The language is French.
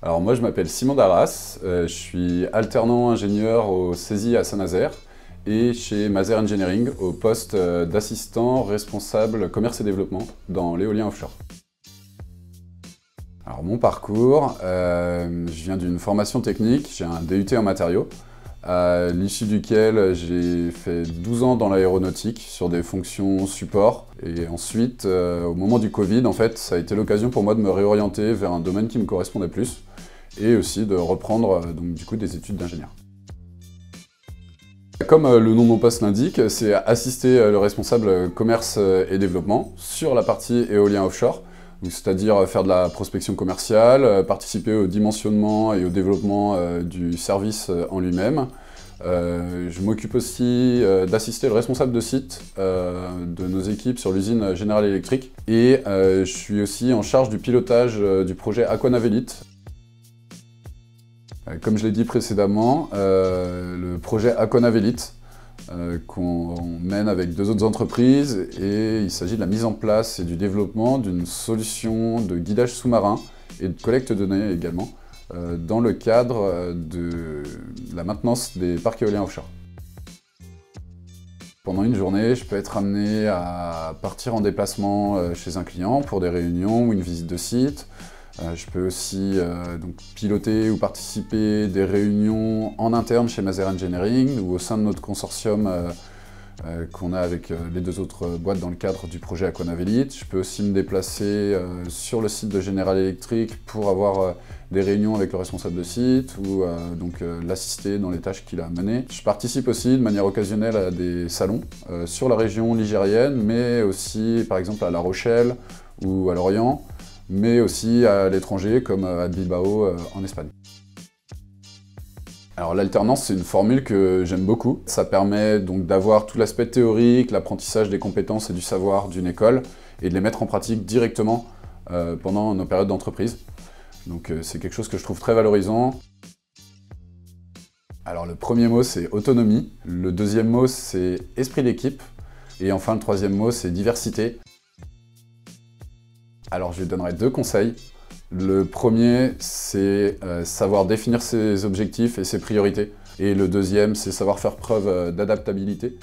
Alors moi je m'appelle Simon Darras, je suis alternant ingénieur au CESI à Saint-Nazaire et chez Maser Engineering au poste d'assistant responsable commerce et développement dans l'éolien offshore. Alors mon parcours, je viens d'une formation technique, j'ai un DUT en matériaux, à l'issue duquel j'ai fait 12 ans dans l'aéronautique sur des fonctions support. Et ensuite, au moment du Covid, en fait, ça a été l'occasion pour moi de me réorienter vers un domaine qui me correspondait plus et aussi de reprendre donc, du coup, des études d'ingénieur. Comme le nom de mon poste l'indique, c'est assister le responsable commerce et développement sur la partie éolien offshore, c'est-à-dire faire de la prospection commerciale, participer au dimensionnement et au développement du service en lui-même. Je m'occupe aussi d'assister le responsable de site de nos équipes sur l'usine General Electric et je suis aussi en charge du pilotage du projet Aquanavelite. Comme je l'ai dit précédemment, le projet Aquanavelite qu'on mène avec deux autres entreprises et il s'agit de la mise en place et du développement d'une solution de guidage sous-marin et de collecte de données également dans le cadre de la maintenance des parcs éoliens offshore. Pendant une journée, je peux être amené à partir en déplacement chez un client pour des réunions ou une visite de site. Je peux aussi donc, piloter ou participer des réunions en interne chez Maser Engineering ou au sein de notre consortium qu'on a avec les deux autres boîtes dans le cadre du projet Aquanavelite. Je peux aussi me déplacer sur le site de General Electric pour avoir des réunions avec le responsable de site ou l'assister dans les tâches qu'il a à mener. Je participe aussi de manière occasionnelle à des salons sur la région ligérienne, mais aussi par exemple à La Rochelle ou à Lorient, mais aussi à l'étranger, comme à Bilbao en Espagne. Alors l'alternance, c'est une formule que j'aime beaucoup. Ça permet donc d'avoir tout l'aspect théorique, l'apprentissage des compétences et du savoir d'une école, et de les mettre en pratique directement pendant nos périodes d'entreprise. Donc c'est quelque chose que je trouve très valorisant. Alors le premier mot, c'est autonomie. Le deuxième mot, c'est esprit d'équipe. Et enfin, le troisième mot, c'est diversité. Alors je lui donnerai deux conseils. Le premier, c'est savoir définir ses objectifs et ses priorités. Et le deuxième, c'est savoir faire preuve d'adaptabilité.